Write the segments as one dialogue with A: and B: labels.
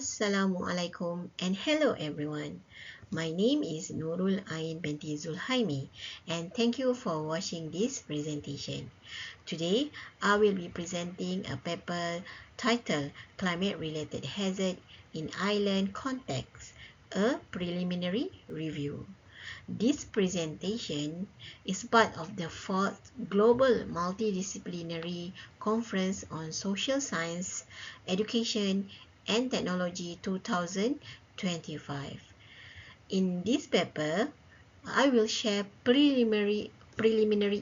A: Assalamualaikum and hello everyone. My name is Nurul Ain binti Zulhaimi and thank you for watching this presentation. Today, I will be presenting a paper titled Climate Related Hazard in Island Context, a preliminary review. This presentation is part of the 4th Global Multidisciplinary Conference on Social Science, Education and Technology 2025. In this paper, I will share preliminary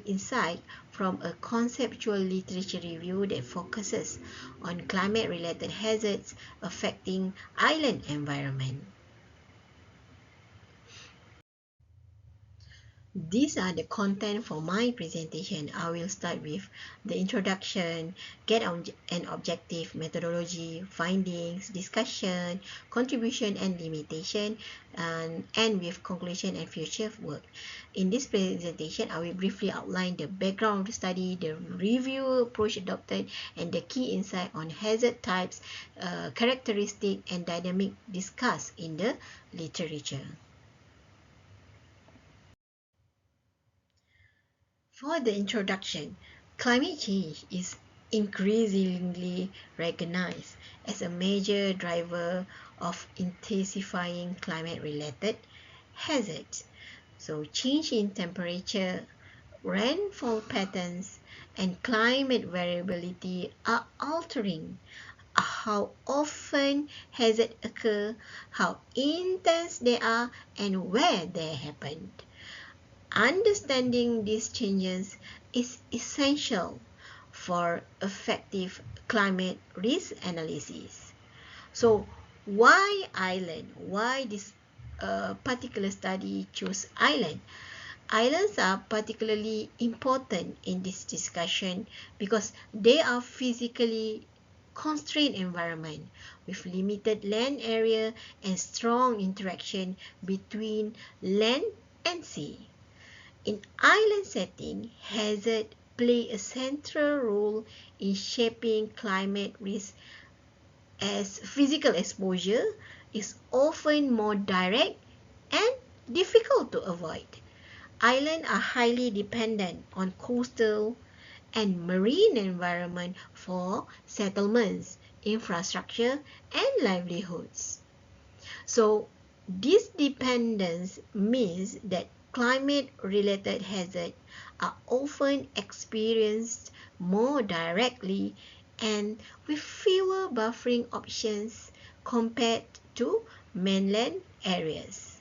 A: insight from a conceptual literature review that focuses on climate-related hazards affecting island environment. These are the content for my presentation. I will start with the introduction, get an objective, methodology, findings, discussion, contribution and limitation, and end with conclusion and future work. In this presentation, I will briefly outline the background of the study, the review approach adopted, and the key insight on hazard types, characteristic, and dynamic discussed in the literature. For the introduction, climate change is increasingly recognized as a major driver of intensifying climate-related hazards. So change in temperature, rainfall patterns, and climate variability are altering how often hazards occur, how intense they are, and where they happen. Understanding these changes is essential for effective climate risk analysis. So why island? Why this particular study chose island? Islands are particularly important in this discussion because they are physically constrained environment with limited land area and strong interaction between land and sea. In island setting, hazards play a central role in shaping climate risk as physical exposure is often more direct and difficult to avoid. Islands are highly dependent on coastal and marine environment for settlements, infrastructure, and livelihoods. So, this dependence means that climate-related hazards are often experienced more directly and with fewer buffering options compared to mainland areas.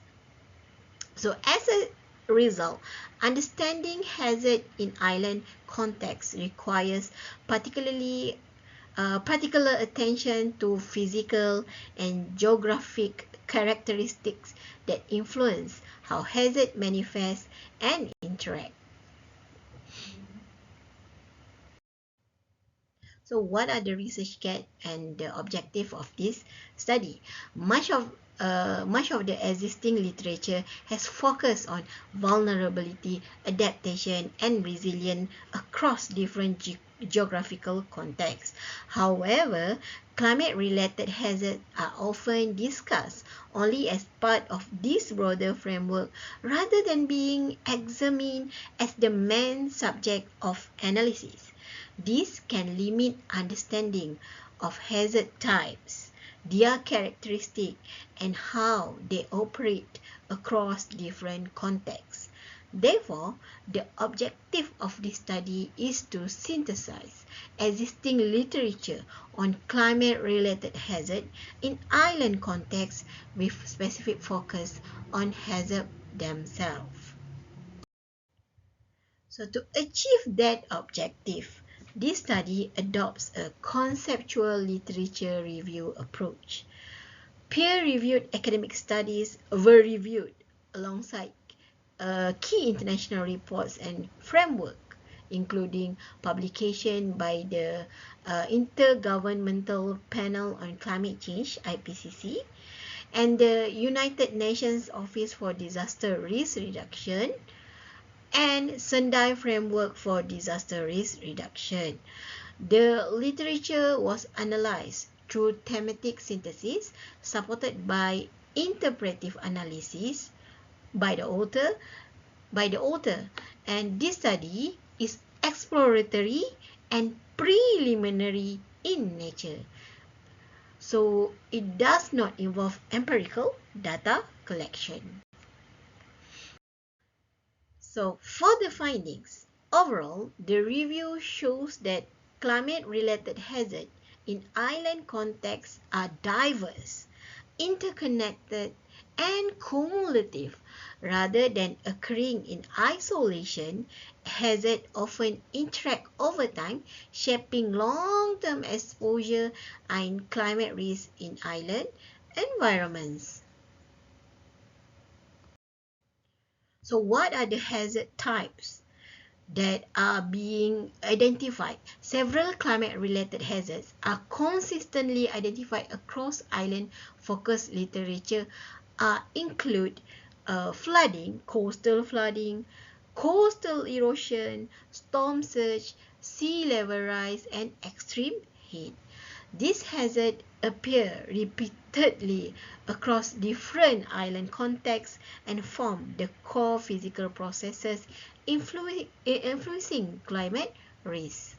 A: So as a result, understanding hazard in island context requires particular attention to physical and geographic characteristics that influence how hazard manifest and interact. So what are the research get and the objective of this study? Much of the existing literature has focused on vulnerability, adaptation, and resilience across different geographical contexts. However, climate-related hazards are often discussed only as part of this broader framework rather than being examined as the main subject of analysis. This can limit understanding of hazard types, their characteristics, and how they operate across different contexts. Therefore, the objective of this study is to synthesize existing literature on climate-related hazard in island contexts with specific focus on hazards themselves. So to achieve that objective, this study adopts a conceptual literature review approach. Peer-reviewed academic studies were reviewed alongside key international reports and framework, including publication by the Intergovernmental Panel on Climate Change, IPCC, and the United Nations Office for Disaster Risk Reduction, and Sendai Framework for Disaster Risk Reduction. The literature was analyzed through thematic synthesis supported by interpretive analysis by the author. And this study is exploratory and preliminary in nature. So it does not involve empirical data collection. So for the findings, overall, the review shows that climate-related hazards in island contexts are diverse, interconnected, and cumulative. Rather than occurring in isolation, hazards often interact over time, shaping long-term exposure and climate risk in island environments. So what are the hazard types that are being identified? Several climate-related hazards are consistently identified across island-focused literature include flooding, coastal erosion, storm surge, sea level rise, and extreme heat. These hazards appear repeatedly across different island contexts and form the core physical processes influencing climate risk.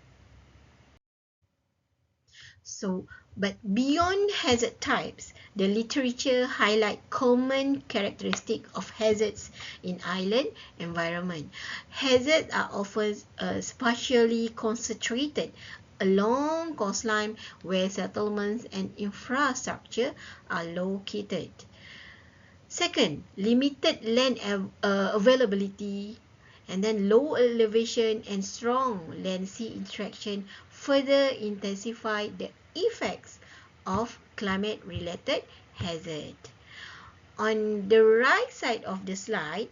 A: But beyond hazard types, the literature highlights common characteristics of hazards in island environment. Hazards are often spatially concentrated along coastline where settlements and infrastructure are located. Second, limited land availability, and then low elevation and strong land-sea interaction further intensify the effects of climate-related hazard. On the right side of the slide,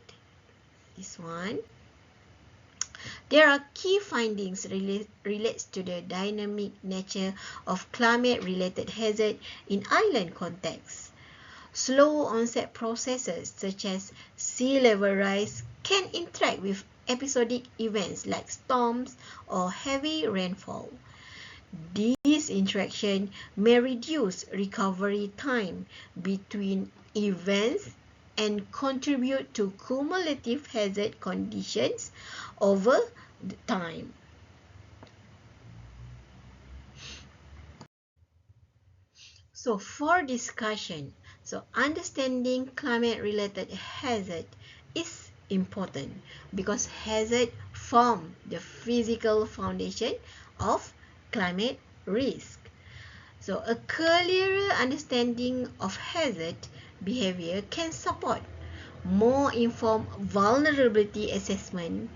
A: this one, there are key findings relates to the dynamic nature of climate-related hazard in island contexts. Slow onset processes such as sea level rise can interact with episodic events like storms or heavy rainfall. These interactions may reduce recovery time between events and contribute to cumulative hazard conditions over the time. So for discussion, understanding climate-related hazard is important because hazard form the physical foundation of climate risk. So a clearer understanding of hazard behavior can support more informed vulnerability assessment,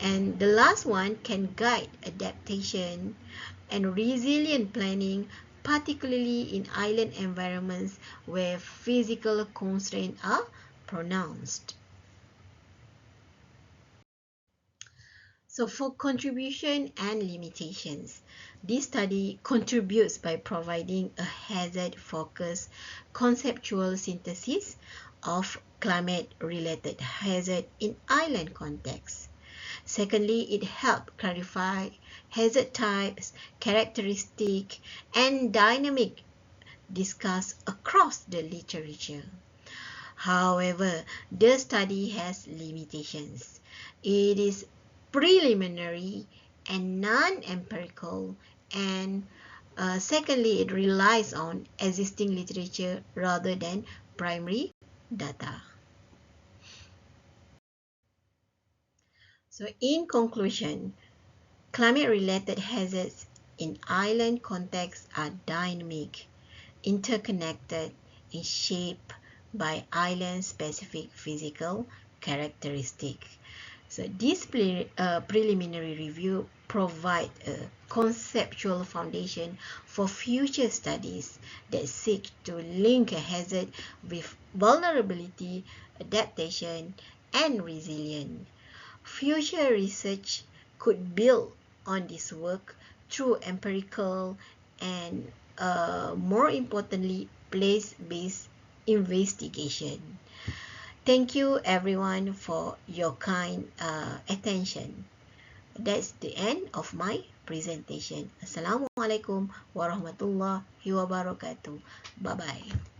A: and the last one can guide adaptation and resilient planning, particularly in island environments where physical constraints are pronounced. So for contribution and limitations, this study contributes by providing a hazard-focused conceptual synthesis of climate-related hazard in island contexts. Secondly, it helps clarify hazard types, characteristics, and dynamic discussed across the literature. However, the study has limitations. It is preliminary and non-empirical, and secondly, it relies on existing literature rather than primary data. So in conclusion, climate-related hazards in island contexts are dynamic, interconnected, and shaped by island-specific physical characteristics. So this preliminary review provides a conceptual foundation for future studies that seek to link a hazard with vulnerability, adaptation, and resilience. Future research could build on this work through empirical and, more importantly, place-based investigation. Thank you everyone for your kind attention. That's the end of my presentation. Assalamualaikum warahmatullahi wabarakatuh. Bye-bye.